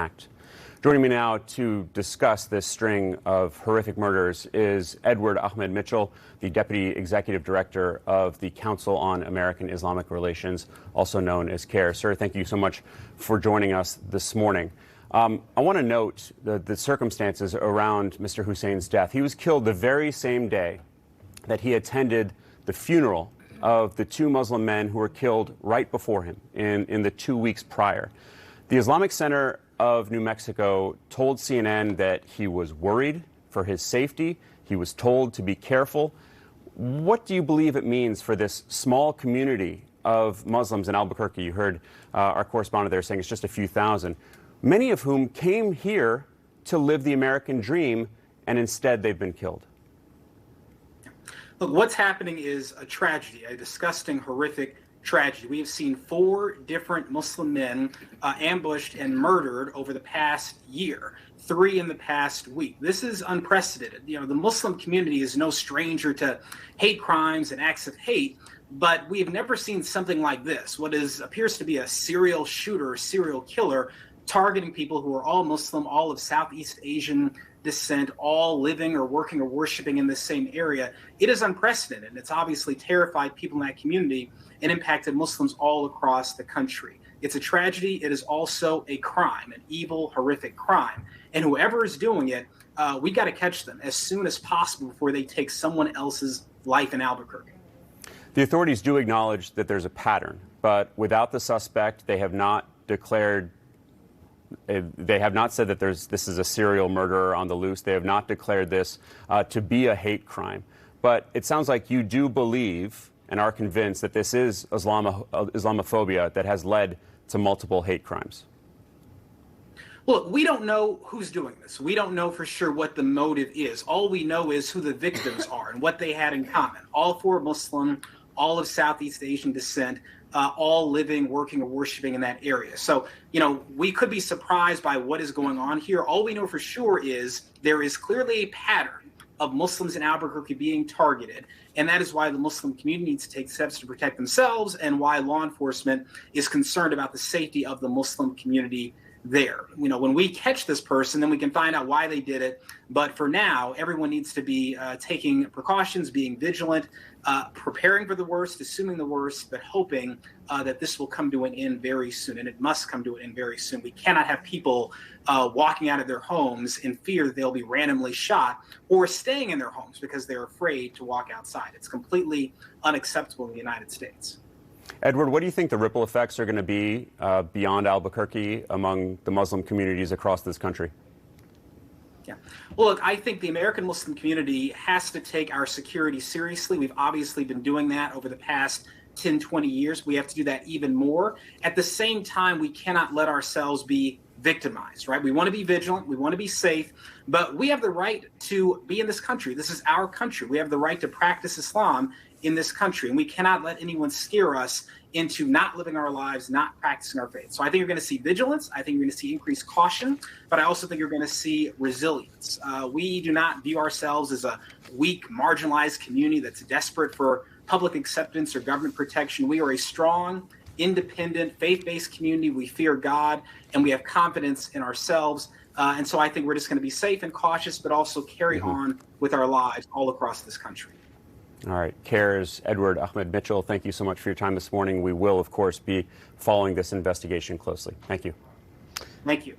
act. Joining me now to discuss this string of horrific murders is Edward Ahmed Mitchell, the Deputy Executive Director of the Council on American-Islamic Relations, also known as CAIR. Sir, thank you so much for joining us this morning. I want to note the circumstances around Mr. Hussein's death. He was killed the very same day that he attended the funeral of the two Muslim men who were killed right before him in the 2 weeks prior. The Islamic Center of New Mexico told CNN that he was worried for his safety. He was told to be careful. What do you believe it means for this small community of Muslims in Albuquerque? You heard our correspondent there saying it's just a few thousand, many of whom came here to live the American dream, and instead they've been killed. Look, what's happening is a tragedy, a disgusting, horrific tragedy. We have seen 4 different Muslim men ambushed and murdered over the past year, 3 in the past week. This is unprecedented. You know, the Muslim community is no stranger to hate crimes and acts of hate, but we have never seen something like this. What appears to be a serial shooter, serial killer, targeting people who are all Muslim, all of Southeast Asian descent, all living or working or worshiping in the same area. It is unprecedented, and it's obviously terrified people in that community and impacted Muslims all across the country. It's a tragedy. It is also a crime, an evil, horrific crime. And whoever is doing it, we got to catch them as soon as possible before they take someone else's life in Albuquerque. The authorities do acknowledge that there's a pattern, but without the suspect, they have not declared. They have not said that this is a serial murderer on the loose. They have not declared this to be a hate crime. But it sounds like you do believe and are convinced that this is Islamophobia that has led to multiple hate crimes. Look, we don't know who's doing this. We don't know for sure what the motive is. All we know is who the victims are and what they had in common. All 4 Muslim, all of Southeast Asian descent, all living, working, or worshiping in that area. So, you know, we could be surprised by what is going on here. All we know for sure is there is clearly a pattern of Muslims in Albuquerque being targeted, and that is why the Muslim community needs to take steps to protect themselves and why law enforcement is concerned about the safety of the Muslim community there. You know, when we catch this person, then we can find out why they did it. But for now, everyone needs to be taking precautions, being vigilant, preparing for the worst, assuming the worst, but hoping that this will come to an end very soon. And it must come to an end very soon. We cannot have people walking out of their homes in fear that they'll be randomly shot, or staying in their homes because they're afraid to walk outside. It's completely unacceptable in the United States. Edward, what do you think the ripple effects are going to be beyond Albuquerque among the Muslim communities across this country? Yeah. Well, look, I think the American Muslim community has to take our security seriously. We've obviously been doing that over the past 10, 20 years. We have to do that even more. At the same time, we cannot let ourselves be victimized, right? We want to be vigilant. We want to be safe, but we have the right to be in this country. This is our country. We have the right to practice Islam in this country, and we cannot let anyone scare us into not living our lives, not practicing our faith. So I think you're going to see vigilance. I think you're going to see increased caution, but I also think you're going to see resilience. We do not view ourselves as a weak, marginalized community that's desperate for public acceptance or government protection. We are a strong, independent, faith-based community. We fear God, and we have confidence in ourselves. And so I think we're just going to be safe and cautious, but also carry on with our lives all across this country. All right. CAIR's Edward Ahmed Mitchell, thank you so much for your time this morning. We will, of course, be following this investigation closely. Thank you. Thank you.